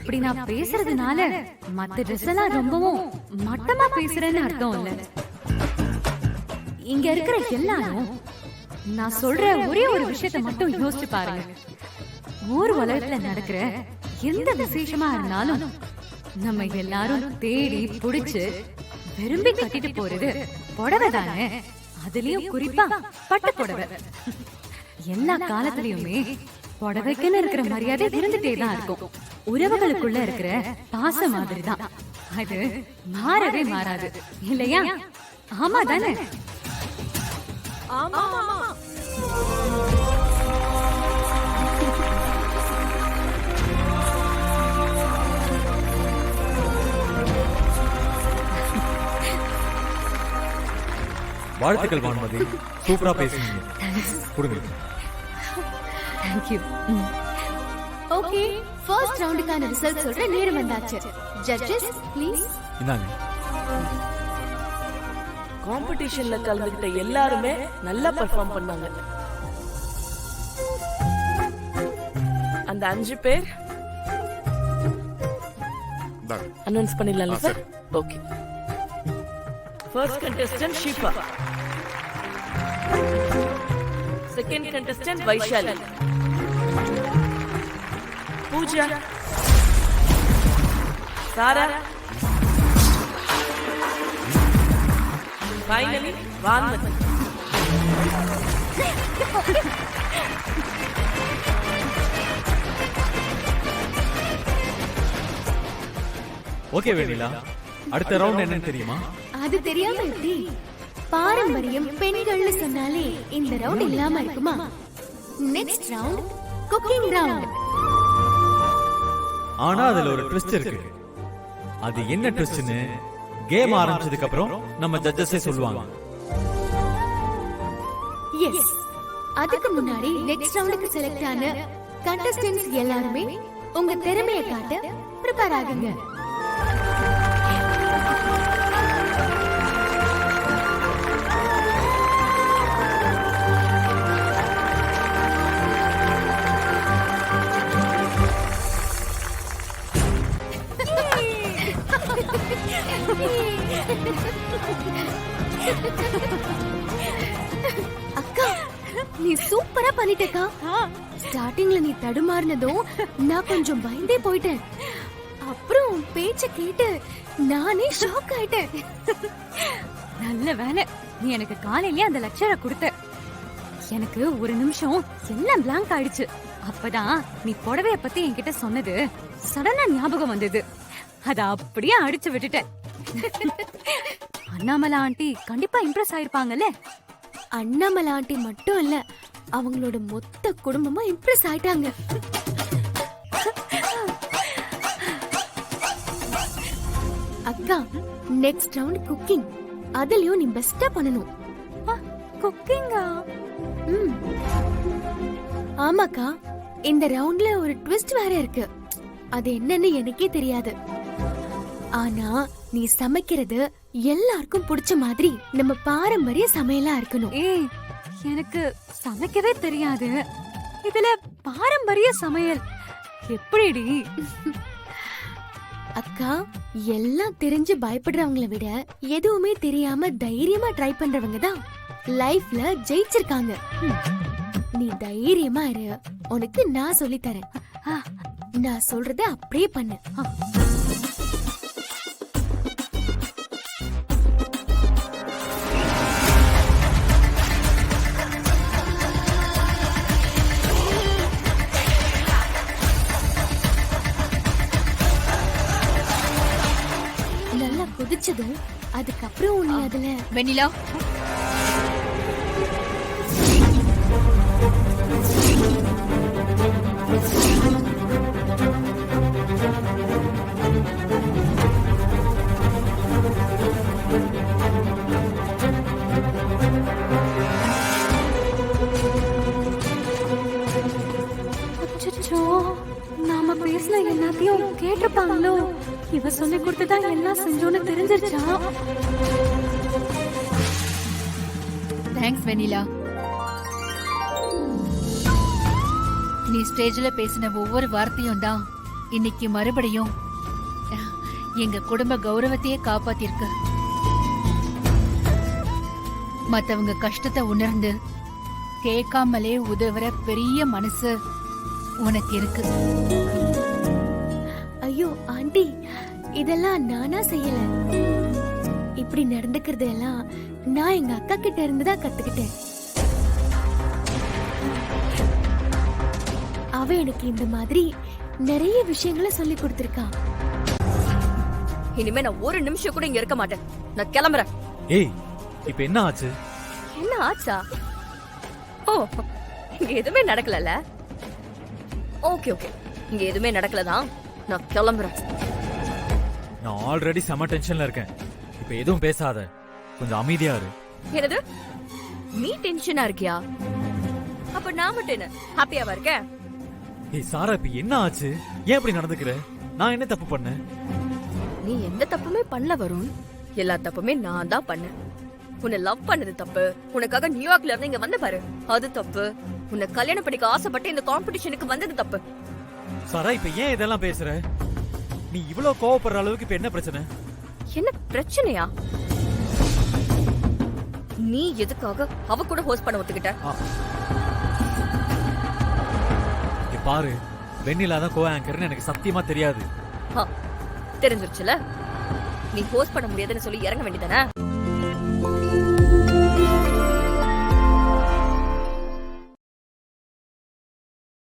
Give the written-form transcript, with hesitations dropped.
இப்படி நான் பேசுறதுனால மத்த ட்ரெஸ் எல்லாம் ரொம்பவும் மட்டமா பேசுறேன்னு அர்த்தம் இல்ல. இங்க இருக்கிற எல்லாரும் நான் சொல்ற ஒரே ஒரு விஷயத்த மட்டும் யோசிச்சு பாருங்க. ஊர் உலகத்துல நடக்கிற எந்த விசேஷமா இருந்தாலும் நம்ம எல்லாரும் தேடி புடிச்சு விரும்பி கட்டிட்டு போறது புடவை தானே. அதுலயும் குறிப்பா பட்டு புடவை. எல்லா காலத்திலயுமே புடவைக்குன்னு இருக்கிற மரியாதை இருந்துட்டேதான் இருக்கும். உறவுகளுக்குள்ள இருக்கிற பாசம் மாதிரிதான் அது, மாறவே மாறாது இல்லையா? ஆமா தானே? வாழ்த்துக்கள் வான்மதி, சூப்பரா பேசுனீங்க. கொடுங்க. Thank you. ஓகே, ஃபர்ஸ்ட் ரவுண்டுக்கான ரிசல்ட் சொல்ற நேரம் வந்தாச்சு. Judges please. இந்தாங்க. காம்படிஷன்ல கலந்துக்கிட்ட எல்லாருமே நல்லா பெர்ஃபார்ம் பண்ணாங்க. அந்த 5 பேர் அனௌன்ஸ் பண்ணிடலாம் sir. Okay. First contestant Shifa, second contestant Vaishali, Pooja, சாரா, ஃபைனலி வான்மதி. ஓகே வெண்ணிலா, அடுத்த ரவுண்ட் என்னன்னு தெரியுமா? அது தெரியாம எப்படி? பாரம்பரியம் பெண்கள்னு சொன்னாலே இந்த ரவுண்ட் இல்லாம இருக்குமா? Next round cooking round. ஆனா அதுல ஒரு ட்விஸ்ட் இருக்கு. அது என்ன ட்விஸ்ட்னு கேம் ஆரம்பிச்சதுக்கு அப்புறம் நம்ம ஜட்ஜஸே சொல்லுவாங்க. எஸ், அதுக்கு முன்னாடி நெக்ஸ்ட் ரவுண்டுக்கு செலக்ட் ஆன கண்டஸ்டன்ட்ஸ் எல்லாருமே உங்க திறமையை காட்ட ப்ரிப்பேர் ஆகுங்க. அக்கா, நீ சூப்பரா பண்ணிட்டக்கா. ஸ்டார்டிங்ல நீ தடுமாறினதும் நான் கொஞ்சம் பயந்தே போயிட்டேன். அப்புறம் பேச்ச கேட்டு நானே ஷாக் ஆயிட்டேன். நல்ல வேலை நீ எனக்கு காலையிலே அந்த லெக்சரை கொடுத்த. எனக்கு ஒரு நிமிஷம் எல்லாம் பிளாங்க் ஆயிடுச்சு. அப்பதான் நீ புடவைய பத்தி என்கிட்ட சொன்னது சடனா ஞாபகம் வந்தது. அத அப்படியே அடிச்சு விட்டுட்டேன். அண்ணாமலை ஆண்டி கண்டிப்பா இம்ப்ரெஸ் ஆயிருப்பாங்கல்ல? அண்ணாமலை ஆண்டி மட்டும் இல்ல, அவங்களோட மொத்த குடும்பமா இம்ப்ரெஸ் ஆயிட்டாங்க. அக்கா, நெக்ஸ்ட் ரவுண்ட் குக்கிங். அதுலயும் நீ பெஸ்டா பண்ணணும். குக்கிங்கா? ஆமாக்கா, இந்த ரவுண்ட்ல ஒரு ட்விஸ்ட் வேற இருக்கு. அது என்னன்னு எனக்கே தெரியாது. ஆனா நீ சமைக்கிறது எல்லாருக்கும் பிடிச்ச மாதிரி நம்ம பாரம்பரிய சமையலா இருக்கணும். ஏய், எனக்கு சமைக்கவே தெரியாது. இதுல பாரம்பரிய சமையல் எப்படிடி? அக்கா, எல்லாம் தெரிஞ்சு பயப்படுறவங்கள விட எதுவுமே தெரியாம தைரியமா ட்ரை பண்றவங்க தான் லைஃப்ல ஜெயிச்சிருக்காங்க. நீ தைரியமா இரு, உனக்கு நான் சொல்லி தரேன். நான் சொல்றத அப்படியே பண்ணு. நல்லா கொதிச்சதும் அதுக்கப்புறம் நீ அதுல வெண்ணிலா, நாம பேசல எல்லாத்தையும் கேட்டிருப்பாங்களோ? இவ சொல்லி கொடுத்துதான் எல்லாம் செஞ்சோன்னு தெரிஞ்சிருச்சா? தேங்க்ஸ் வெண்ணிலா. நீ ஸ்டேஜ்ல பேசின ஒவ்வொரு வார்த்தையும் தான் இன்னைக்கு மறுபடியும் எங்க குடும்ப கௌரவத்தையே காப்பாத்திருக்கு. மத்தவங்க கஷ்டத்தை உணர்ந்து கேட்காமலே உதவுற பெரிய மனசு உனக்கு இருக்கு. ஐயோ ஆண்டி, இதெல்லாம் நானா செய்யல. இப்படி நடந்துக்கிறது எல்லாம் நான் எங்க அக்கா கிட்ட இருந்து தான் கத்துக்கிட்டேன். அவ எனக்கு இந்த மாதிரி நிறைய விஷயங்களை சொல்லி கொடுத்திருக்கா. இனிமே நான் ஒரு நிமிஷம் கூட இங்க இருக்க மாட்டேன். நான் கிளம்புறேன். ஏய், இப்ப என்ன ஆச்சு? என்ன ஆச்சா? ஓ, இங்க எதுவுமே நடக்கலல. ஓகே ஓகே, இங்க எதுவுமே நடக்கலதான். நான் கிளம்புறேன். நான் ஆல்ரெடி செம டென்ஷன்ல இருக்கேன். இப்ப எதுவும் பேசாத, கொஞ்சம் அமைதியா இரு. என்னது, நீ டென்ஷனா இருக்கியா? அப்ப நான் மட்டும் என்ன ஹாப்பியாவா இருக்கேன்? ஏய் சாரா, இப்ப என்ன ஆச்சு? ஏன் இப்படி நடந்துக்கிற? நான் என்ன தப்பு பண்ணேன்? நீ எந்த தப்புமே பண்ணல வருண். எல்லா தப்புமே நான் தான் பண்ணேன். உன்னை லவ் பண்ணது தப்பு. உனக்காக நியூயார்க்ல இருந்து இங்க வந்து பாரு, அது தப்பு. உன்னை கல்யாணம் பண்ணிக்க ஆசைப்பட்டு இந்த காம்படிஷனுக்கு வந்தது தப்பு. சாரா, இப்ப ஏன் இதெல்லாம் பேசுற? நீ இவ்வளவு கோவப்படுற அளவுக்கு இப்ப என்ன பிரச்சனை? என்ன பிரச்சனையா? நீ எதுக்காக அவ கூட ஹோஸ்ட் பண்ண ஒத்துக்கிட்ட? இங்க பாரு, வெண்ணிலா தான் கோ ஆங்கர்னு எனக்கு சத்தியமா தெரியாது. தெரிஞ்சிருச்சுல. நீ ஹோஸ்ட் பண்ண முடியாதுன்னு சொல்லி இறங்க வேண்டியதானே?